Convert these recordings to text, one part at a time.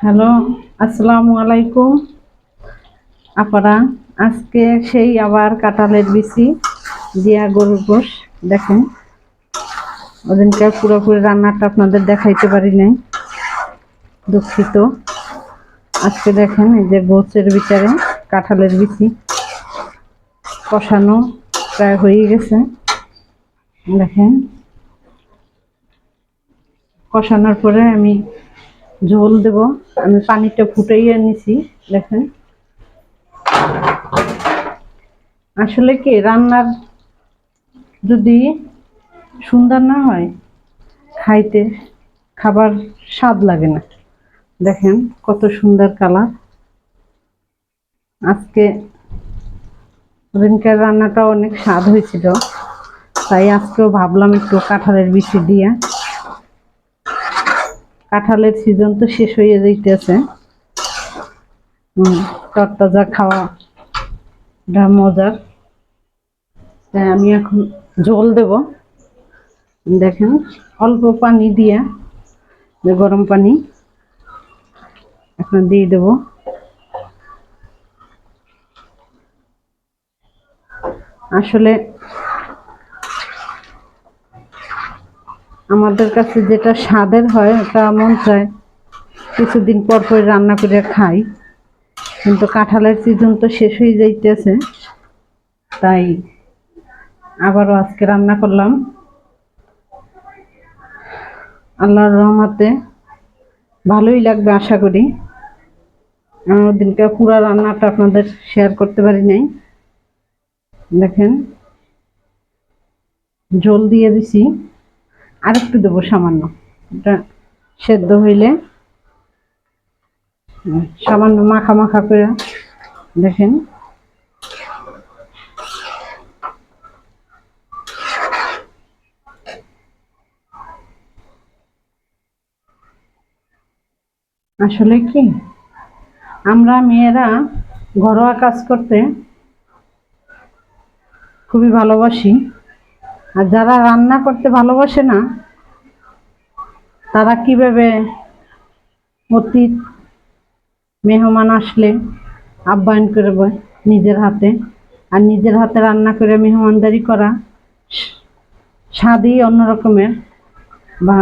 Hello, আসসালামু আলাইকুম আপারা। আজকে সেই আবার কাঁঠালের বিচি দিয়া গরুর গোশ। দেখেন, ওদিনকে পুরোপুরি রান্নাটা আপনাদের দেখাইতে পারি নাই, দুঃখিত। আজকে দেখেন এই যে গোছের ভিতরে কাঁঠালের বিচি কষানো প্রায় হয়ে গেছে। দেখেন, কষানোর পরে আমি ঝোল দেব। আমি পানিটা ফুটাইয়ে নিছি। দেখেন, আসলে কি রান্নার যদি সুন্দর না হয়, খাইতে খাবার স্বাদ লাগে না। দেখেন কত সুন্দর কালার। আজকে দিনকার রান্নাটা অনেক স্বাদ হয়েছিল, তাই আজকেও ভাবলাম একটু কাঁঠালের বিচি দিয়ে। কাঁঠালের সিজন তো শেষ হয়ে যাইতেছে। তরতাজা খাওয়া মজার। তাই আমি এখন ঝোল দেব। দেখেন, অল্প পানি দিয়ে, গরম পানি এখন দিয়ে দেব। আসলে আমাদের কাছে যেটা স্বাদের হয় ওটা মন চায় কিছুদিন পর পর রান্না করে খাই, কিন্তু কাঁঠালের সিজন তো শেষ হয়ে যাইতেছে, তাই আবারও আজকে রান্না করলাম। আল্লাহর রহমতে ভালোই লাগবে আশা করি। ওদিনকে পুরো রান্নাটা আপনাদের শেয়ার করতে পারি নাই। দেখেন, ঝোল দিয়ে দিছি, আর একটু দেবো সামান্য। এটা সেদ্ধ হইলে সামান্য মাখা মাখা করে। দেখেন, আসলে কি আমরা মেয়েরা ঘরোয়া কাজ করতে খুবই ভালোবাসি, আর যারা রান্না করতে ভালোবাসে না তারা কিভাবে অতীত মেহমান আসলে আপ্যায়ন করবে নিজের হাতে। আর নিজের হাতে রান্না করে মেহমানদারি করা স্বাদই অন্য রকমের, বা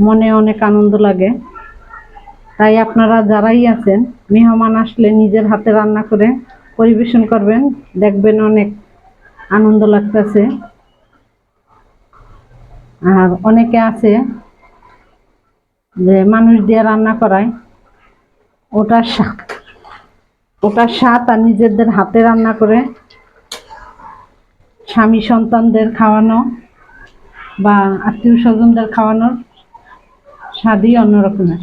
মনে অনেক আনন্দ লাগে। তাই আপনারা যারাই আছেন, মেহমান আসলে নিজের হাতে রান্না করে পরিবেশন করবেন, দেখবেন অনেক আনন্দ লাগতেছে। আর অনেকে আছে যে মানুষ দিয়ে রান্না করায়, ওটার স্বাদ আর নিজেদের হাতে রান্না করে স্বামী সন্তানদের খাওয়ানো বা আত্মীয় স্বজনদের খাওয়ানোর স্বাদই অন্যরকমের।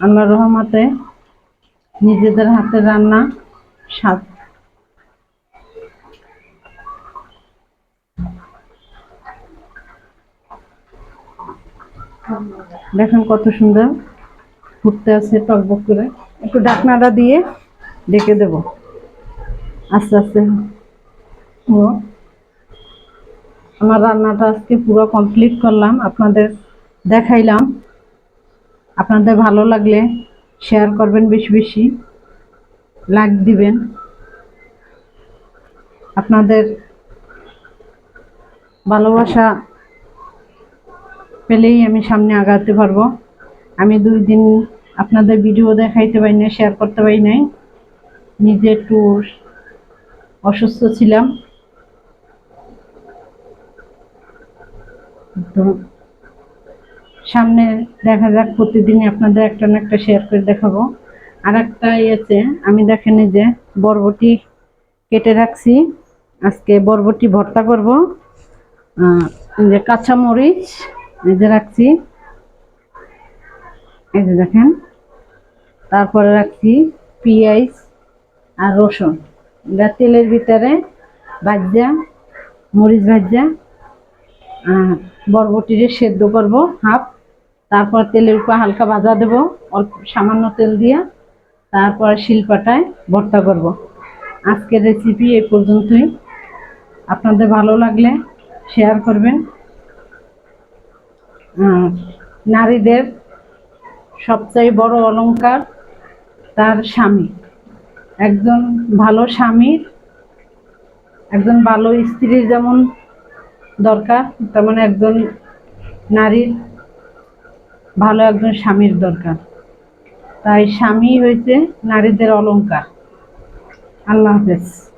আল্লাহর রহমতে নিজেদের হাতে রান্না স্বাদ। দেখেন কত সুন্দর ফুটতে আছে টকবক করে। একটু ঢাকনাটা দিয়ে ঢেকে দেব আস্তে আস্তে। আমার রান্নাটা আজকে পুরো কমপ্লিট করলাম, আপনাদের দেখাইলাম। আপনাদের ভালো লাগলে শেয়ার করবেন, বেশি বেশি লাইক দিবেন। আপনাদের ভালোবাসা পেলেই আমি সামনে আগাতে পারবো। আমি 2 দিন আপনাদের ভিডিও দেখাইতে পারি না, শেয়ার করতে পারি নাই, নিজে একটু অসুস্থ ছিলাম। তো সামনে দেখা যাক, প্রতিদিনই আপনাদের একটা না একটা শেয়ার করে দেখাবো। আর একটা ইয়েতে আমি দেখেন এই যে বরবটি কেটে রাখছি, আজকে বরবটি ভর্তা করব। এই যে কাঁচা মরিচ এই যে রাখছি, এই যে দেখেন। তারপরে রাখছি পেঁয়াজ আর রসুন, এটা তেলের ভিতরে ভাজা, মরিচ ভাজা, বরবটিরে সেদ্ধ করব হাফ। তারপর তেলের উপর হালকা ভাজা দেব অল্প সামান্য তেল দিয়ে, তারপর শিলপাটায় ভর্তা করব। আজকের রেসিপি এই পর্যন্তই। আপনাদের ভালো লাগলে শেয়ার করবেন। নারীদের সবচেয়ে বড় অলংকার তার স্বামী। একজন ভালো স্বামীর, একজন ভালো স্ত্রীর যেমন দরকার, তেমন একজন নারীর ভালো একজন স্বামীর দরকার। তাই স্বামী হইছে নারীদের অলংকার। আল্লাহ হাফেজ।